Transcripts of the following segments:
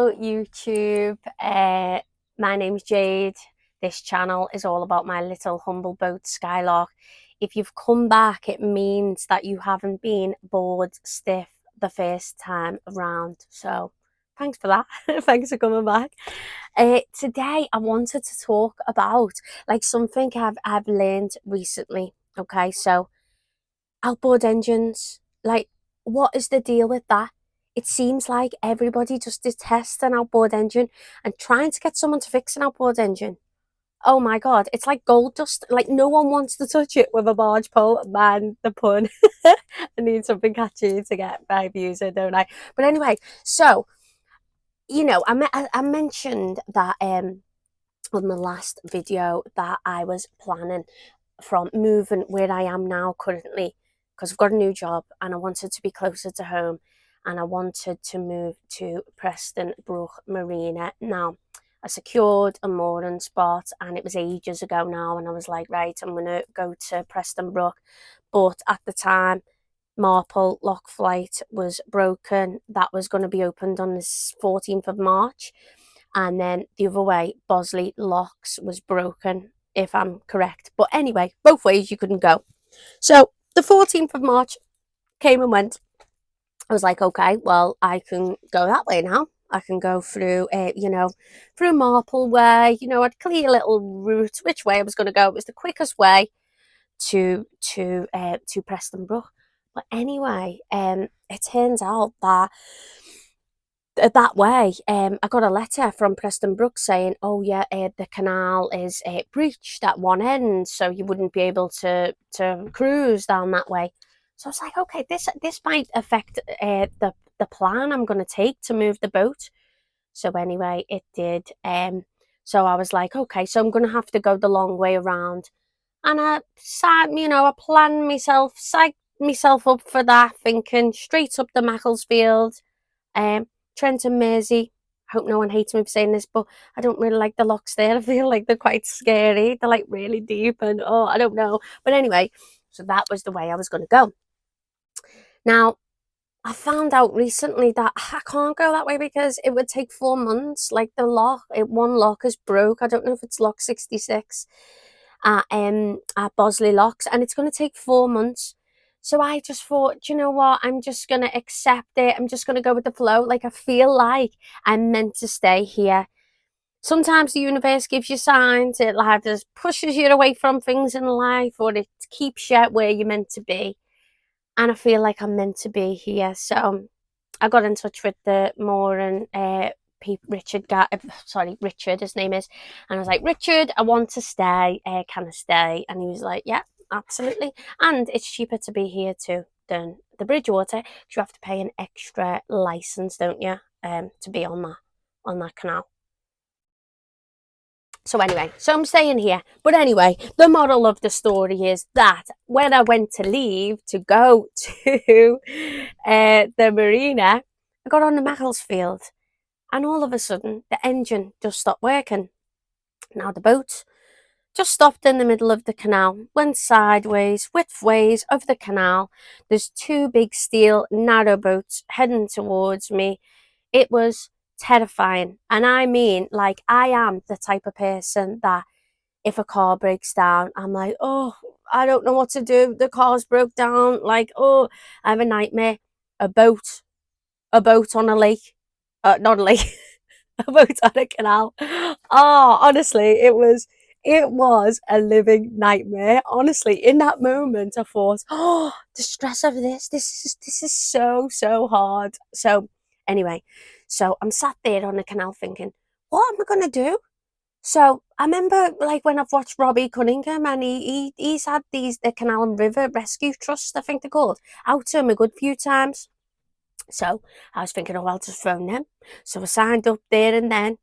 Hello YouTube, my name's Jade. This channel is all about my little humble boat Skylark. If you've come back, it means that you haven't been bored stiff the first time around, so thanks for that. Thanks for coming back. Today I wanted to talk about like something I've learned recently. Okay, so outboard engines, like, what is the deal with that? It seems like everybody just detests an outboard engine, and trying to get someone to fix an outboard engine, oh my god, it's like gold dust. Like, no one wants to touch it with a barge pole. Man, the pun. I need something catchy to get my views in, don't I? But anyway, so I mentioned that on the last video that I was planning from moving where I am now currently, because I've got a new job and I wanted to be closer to home, and I wanted to move to Preston Brook Marina. Now, I secured a mooring spot and it was ages ago now, and I was like, right, I'm going to go to Preston Brook. But at the time, Marple Lock Flight was broken. That was going to be opened on the 14th of March. And then the other way, Bosley Locks was broken, if I'm correct. But anyway, both ways you couldn't go. So the 14th of March came and went. I was like, okay, well, I can go that way now. I can go through, through Marple Way. I'd clear a little route which way I was going to go. It was the quickest way to Preston Brook. But anyway, it turns out that that way, I got a letter from Preston Brook saying, oh yeah, the canal is breached at one end, so you wouldn't be able to cruise down that way. So I was like, okay, this might affect the plan I'm going to take to move the boat. So anyway, it did. So I was like, okay, so I'm going to have to go the long way around. And I planned myself, psyched myself up for that, thinking straight up the Macclesfield, Trent and Mersey. I hope no one hates me for saying this, but I don't really like the locks there. I feel like they're quite scary. They're like really deep, and I don't know. But anyway, so that was the way I was going to go. Now, I found out recently that I can't go that way because it would take 4 months. Like, one lock is broke. I don't know if it's lock 66 at Bosley Locks, and it's going to take 4 months. So I just thought, do you know what? I'm just going to accept it. I'm just going to go with the flow. Like, I feel like I'm meant to stay here. Sometimes the universe gives you signs. It either pushes you away from things in life, or it keeps you where you're meant to be. And I feel like I'm meant to be here. So I got in touch with the mooring Richard, his name is, and I was like, Richard, I want to stay. Can I stay? And he was like, yeah, absolutely. And it's cheaper to be here too than the Bridgewater, because you have to pay an extra license, don't you, to be on that canal. So anyway, so I'm staying here. But anyway, the moral of the story is that when I went to leave to go to the marina, I got on the Macclesfield, and all of a sudden the engine just stopped working. Now the boat just stopped in the middle of the canal, went sideways, widthways of the canal. There's two big steel narrow boats heading towards me. It was terrifying. And I mean, like, I am the type of person that if a car breaks down, I'm like, oh, I don't know what to do. The car's broke down. Like, oh, I have a nightmare. A boat on a lake. Not a lake. A boat on a canal. Oh, honestly, it was a living nightmare. Honestly, in that moment, I thought, oh, the stress of this is so hard. So anyway, so I'm sat there on the canal thinking, what am I gonna do? So I remember, like, when I've watched Robbie Cunningham, and he's had the Canal and River Rescue Trust, I think they're called, out to him a good few times. So I was thinking, oh, I'll just phone them. So I signed up there and then,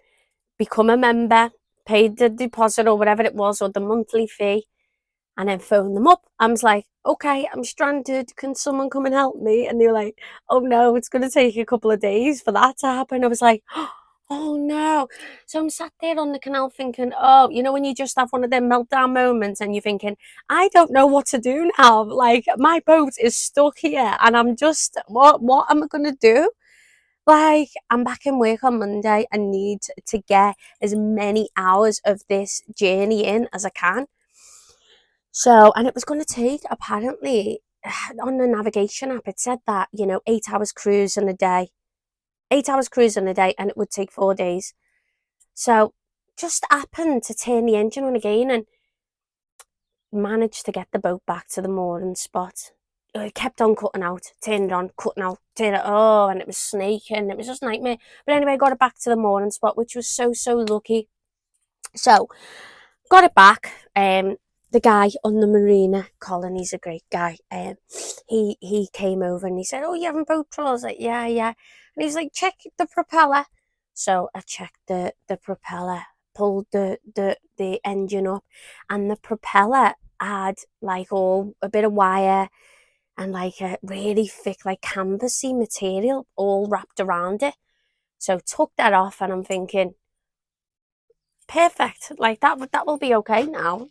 become a member, paid the deposit or whatever it was, or the monthly fee, and then phoned them up. I was like, okay, I'm stranded. Can someone come and help me? And they were like, oh no, it's going to take a couple of days for that to happen. I was like, oh no. So I'm sat there on the canal thinking, oh, when you just have one of them meltdown moments and you're thinking, I don't know what to do now. Like, my boat is stuck here and I'm just, what am I going to do? Like, I'm back in work on Monday. I need to get as many hours of this journey in as I can. So, and it was going to take, apparently, on the navigation app, it said that, 8 hours cruise in a day, 8 hours cruise in a day, and it would take 4 days. So, just happened to turn the engine on again and managed to get the boat back to the mooring spot. It kept on cutting out, turned on, cutting out, turned it. Oh, and it was snaking. It was just a nightmare. But anyway, I got it back to the mooring spot, which was so, so lucky. So, got it back. The guy on the marina, Colin, he's a great guy. He came over and he said, "Oh, you having boat trouble?" I was like, "Yeah, yeah." And he's like, "Check the propeller." So I checked the propeller, pulled the engine up, and the propeller had like all a bit of wire and like a really thick like canvasy material all wrapped around it. So took that off, and I'm thinking, perfect. Like that will be okay now.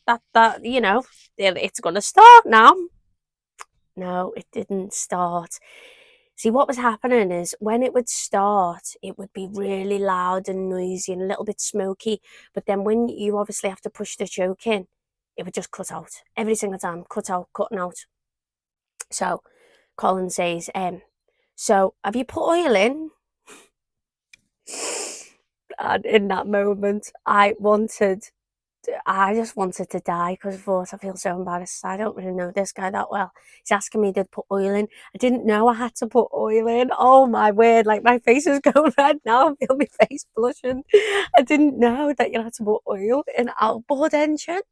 It's gonna start now. No, it didn't start. See, what was happening is when it would start, it would be really loud and noisy and a little bit smoky. But then when you obviously have to push the choke in, it would just cut out every single time, cut out, cutting out. So Colin says, "So have you put oil in?" And in that moment, I just wanted to die because I thought I feel so embarrassed. I don't really know this guy that well. He's asking me to put oil in. I didn't know I had to put oil in. Oh my word, like my face is going red now. I feel my face blushing. I didn't know that you had to put oil in an outboard engine.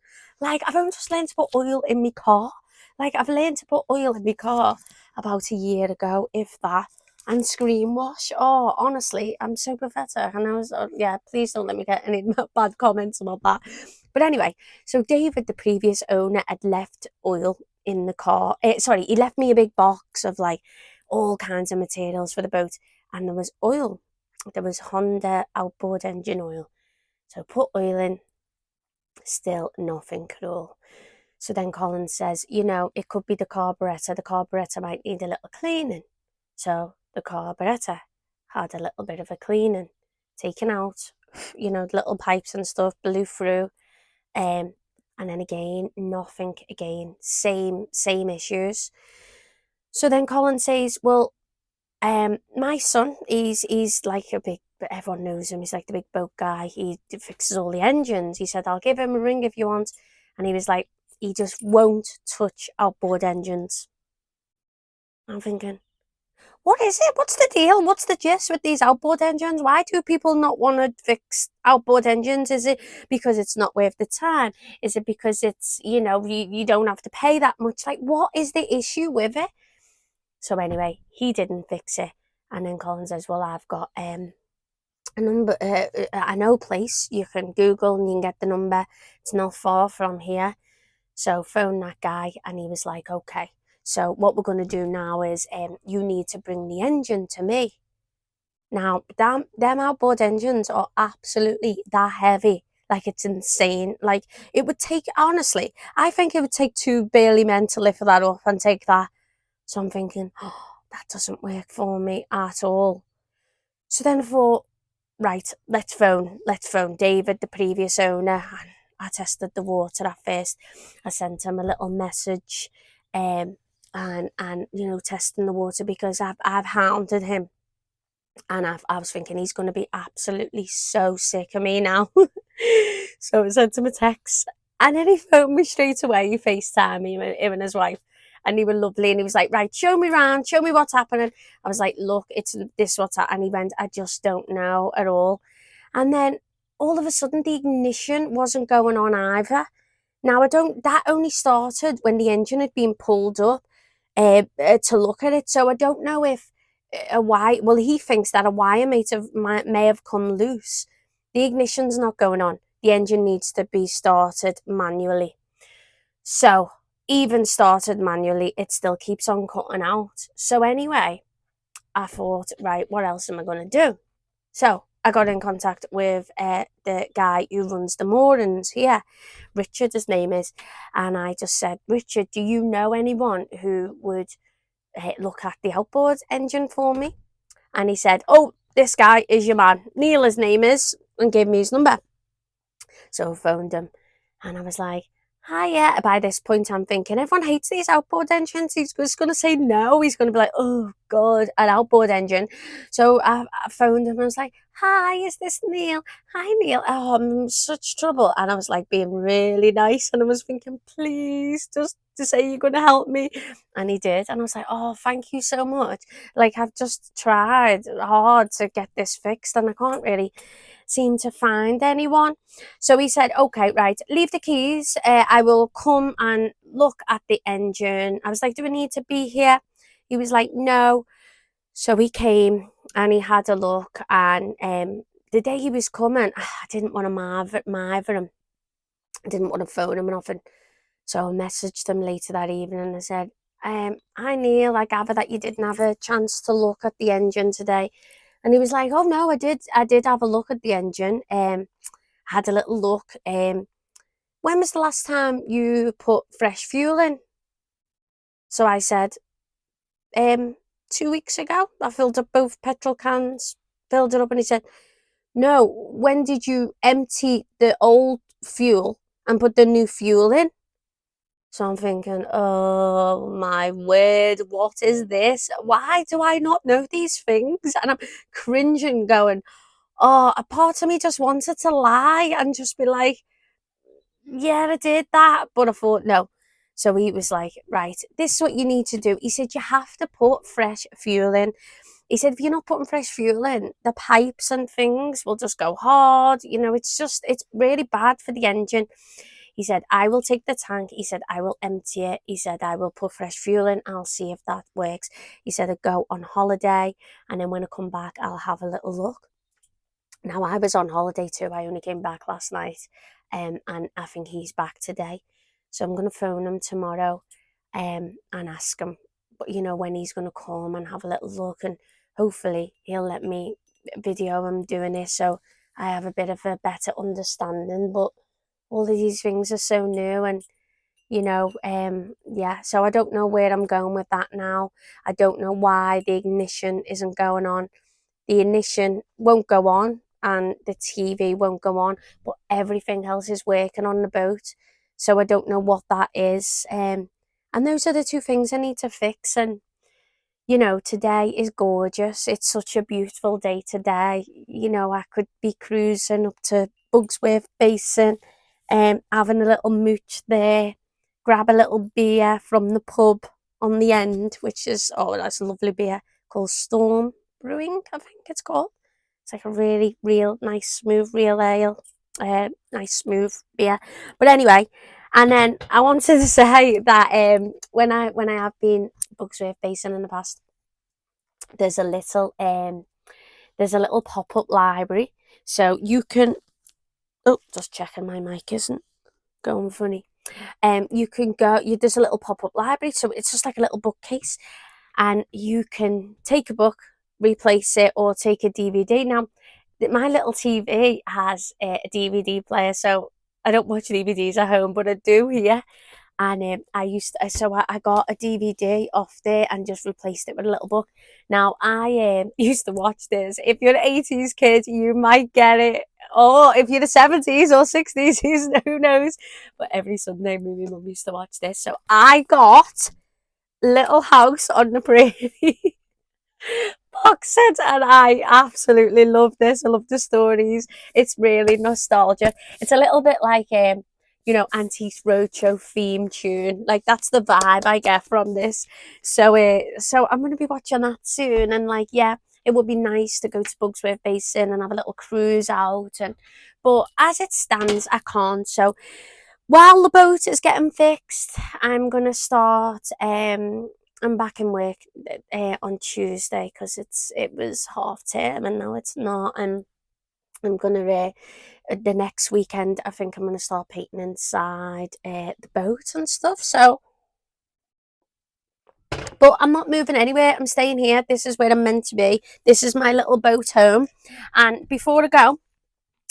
Like I've only just learned to put oil in my car. Like I've learned to put oil in my car about a year ago, if that. And screen wash. Oh, honestly, I'm so pathetic. And I was, yeah, please don't let me get any bad comments about that. But anyway, so David, the previous owner, had left oil in the car. Sorry, he left me a big box of like all kinds of materials for the boat, and there was oil. There was Honda outboard engine oil. So put oil in, still nothing at all. So then Colin says, it could be the carburetor. The carburetor might need a little cleaning. So the carburetor had a little bit of a cleaning, taken out, the little pipes and stuff blew through. And then again, nothing again, same issues. So then Colin says, "Well, my son, he's like a big, everyone knows him. He's like the big boat guy. He fixes all the engines." He said, "I'll give him a ring if you want." And he was like, he just won't touch outboard engines. I'm thinking, what is it? What's the deal? What's the gist with these outboard engines? Why do people not want to fix outboard engines? Is it because it's not worth the time? Is it because it's, you don't have to pay that much? Like, what is the issue with it? So anyway, he didn't fix it. And then Colin says, "Well, I've got a number, I know a place. You can Google and you can get the number. It's not far from here." So phone that guy, and he was like, "Okay. So what we're going to do now is you need to bring the engine to me." Now, them outboard engines are absolutely that heavy. Like, it's insane. Like, it would take, honestly, I think it would take two burly men to lift that up and take that. So I'm thinking, oh, that doesn't work for me at all. So then I thought, right, let's phone David, the previous owner. And I tested the water at first. I sent him a little message, and testing the water because I've hounded him, and I was thinking he's going to be absolutely so sick of me now. So I sent him a text, and then he phoned me straight away. He FaceTimed me, him and his wife, and he were lovely. And he was like, "Right, show me around, show me what's happening." I was like, "Look, it's this what's happening." And he went, "I just don't know at all." And then all of a sudden, the ignition wasn't going on either. Now, that only started when the engine had been pulled up to look at it. So I don't know if a wire, well, he thinks that a wire may have come loose. The ignition's not going on. The engine needs to be started manually. So even started manually, it still keeps on cutting out. So anyway, I thought, right, what else am I going to do? So I got in contact with the guy who runs the moorings here, Richard, his name is, and I just said, "Richard, do you know anyone who would look at the outboard engine for me?" and he said, oh, this guy is your man, Neil his name is, and gave me his number. So I phoned him, and I was like, hi, yeah. By this point, I'm thinking, everyone hates these outboard engines. He's just going to say no. He's going to be like, oh, God, an outboard engine. So I phoned him. I was like, hi, is this Neil? Hi, Neil. Oh, I'm in such trouble. And I was like being really nice. And I was thinking, please, just to say you're going to help me. And he did. And I was like, oh, thank you so much. Like, I've just tried hard to get this fixed, and I can't really seem to find anyone. So he said, okay, right, leave the keys. I will come and look at the engine. I was like, do we need to be here? He was like, no. So he came and he had a look, and the day he was coming, I didn't want to marver him. I didn't want to phone him or nothing. So I messaged him later that evening and I said, hi Neil, I gather that you didn't have a chance to look at the engine today. And he was like, oh no, I did have a look at the engine. Had a little look. When was the last time you put fresh fuel in? So I said, 2 weeks ago. I filled up both petrol cans, filled it up, and he said, no, when did you empty the old fuel and put the new fuel in? So I'm thinking, oh my word, what is this? Why do I not know these things? And I'm cringing, going, oh, a part of me just wanted to lie and just be like, yeah, I did that. But I thought, no. So he was like, right, this is what you need to do. He said, you have to put fresh fuel in. He said, if you're not putting fresh fuel in, the pipes and things will just go hard. You know, it's really bad for the engine. He said, I will take the tank. He said, I will empty it. He said, I will put fresh fuel in. I'll see if that works. He said, I'll go on holiday. And then when I come back, I'll have a little look. Now, I was on holiday too. I only came back last night, and I think he's back today. So I'm going to phone him tomorrow and ask him, but when he's going to come and have a little look, and hopefully he'll let me video him doing it so I have a bit of a better understanding. But all of these things are so new, and yeah, so I don't know where I'm going with that now. I don't know why the ignition isn't going on. The ignition won't go on and the TV won't go on, but everything else is working on the boat. So I don't know what that is. And those are the two things I need to fix. And today is gorgeous. It's such a beautiful day today. I could be cruising up to Bugsworth Basin, having a little mooch there, grab a little beer from the pub on the end, which is, oh, that's a lovely beer called Storm Brewing, I think it's called. It's like a really real nice smooth real ale, nice smooth beer. But anyway, and then I wanted to say that when I have been Bugsworth Basin in the past, there's a little pop-up library, so you can, oh, just checking my mic isn't going funny. You can go, there's a little pop-up library, so it's just like a little bookcase, and you can take a book, replace it, or take a DVD. Now, my little TV has a DVD player, so I don't watch DVDs at home, but I do here. And I got a DVD off there and just replaced it with a little book. Now, I used to watch this. If you're an 80s kid, you might get it. Or if you're the 70s or 60s, who knows? But every Sunday, me and my mum used to watch this. So I got Little House on the Prairie box set, and I absolutely love this. I love the stories. It's really nostalgia. It's a little bit like Antiques Roadshow theme tune. Like, that's the vibe I get from this. So I'm going to be watching that soon, and like, yeah, it would be nice to go to Bugsworth Basin and have a little cruise out, but as it stands, I can't. So while the boat is getting fixed, I'm going to start I'm back in work on Tuesday because it was half term and now it's not, and I'm gonna the next weekend I think I'm gonna start painting inside the boat and stuff. So, but I'm not moving anywhere. I'm staying here. This is where I'm meant to be. This is my little boat home. And before I go,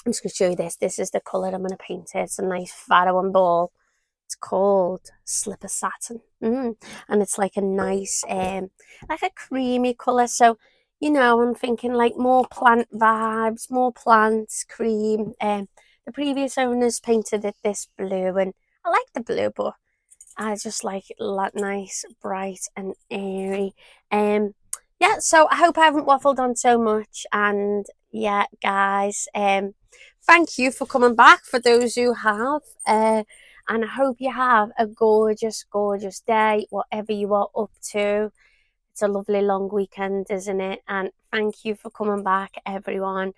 I'm just gonna show you this. This is the colour I'm gonna paint it. It's a nice Pharaoh and ball. It's called Slipper Satin, and it's like a nice, like a creamy colour. So you know, I'm thinking like more plant vibes, more plants, cream. The previous owners painted it this blue, and I like the blue, but I just like it nice, bright, and airy. Yeah, so I hope I haven't waffled on so much. And yeah, guys, thank you for coming back for those who have. And I hope you have a gorgeous, gorgeous day, whatever you are up to. It's a lovely long weekend, isn't it? And thank you for coming back, everyone.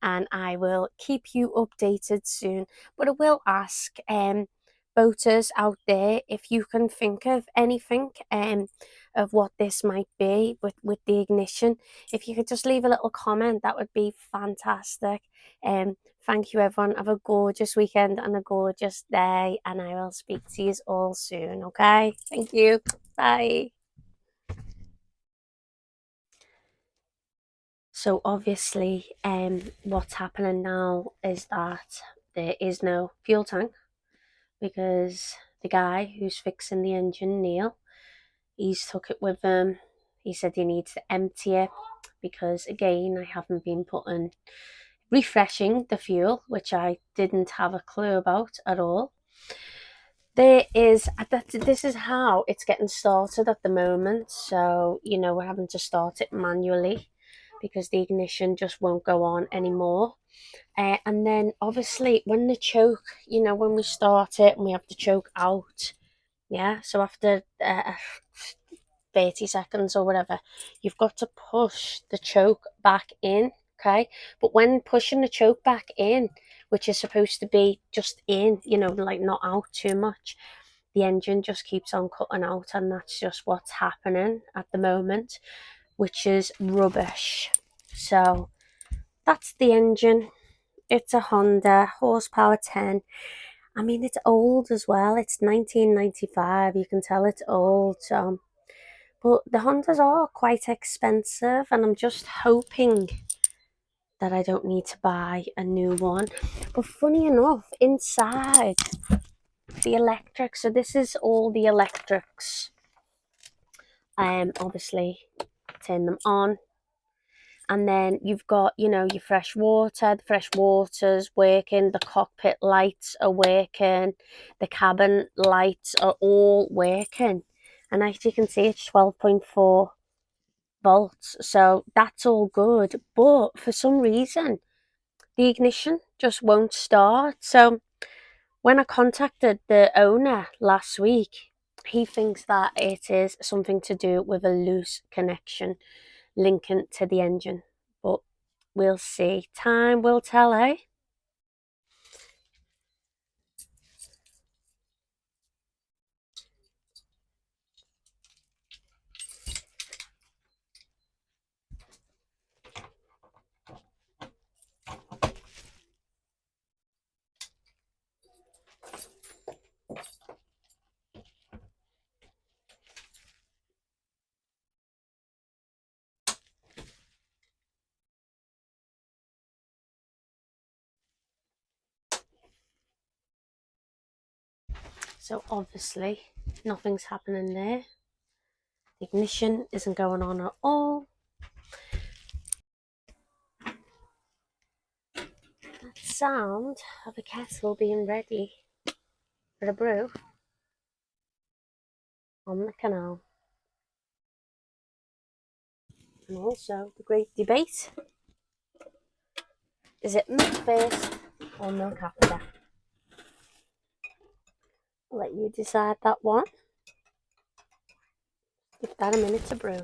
And I will keep you updated soon. But I will ask boaters out there if you can think of anything of what this might be with the ignition. If you could just leave a little comment, that would be fantastic. Thank you, everyone. Have a gorgeous weekend and a gorgeous day. And I will speak to you all soon, okay? Thank you. Bye. So obviously, what's happening now is that there is no fuel tank because the guy who's fixing the engine, Neil, he's took it with him. He said he needs to empty it because again, I haven't been refreshing the fuel, which I didn't have a clue about at all. This is how it's getting started at the moment. So, you know, we're having to start it manually because the ignition just won't go on anymore. And then obviously when the choke, you know, when we start it and we have the choke out, yeah, so after 30 seconds or whatever, you've got to push the choke back in, okay? But when pushing the choke back in, which is supposed to be just in, you know, like not out too much, the engine just keeps on cutting out, and that's just what's happening at the moment, which is rubbish. So that's the engine. It's a Honda, horsepower 10. I mean, it's old as well. It's 1995. You can tell it's old. But the Hondas are quite expensive, and I'm just hoping that I don't need to buy a new one. But funny enough, inside the electric, so this is all the electrics. Obviously, turn them on. And then you've got, you know, your fresh water. The fresh water's working. The cockpit lights are working. The cabin lights are all working. And as you can see, it's 12.4 volts. So that's all good. But for some reason, the ignition just won't start. So when I contacted the owner last week, he thinks that it is something to do with a loose connection linking to the engine. But we'll see. Time will tell, eh? So obviously nothing's happening there. The ignition isn't going on at all. That sound of a kettle being ready for a brew on the canal. And also the great debate. Is it milk first or milk after? I'll let you decide that one. Give that a minute to brew.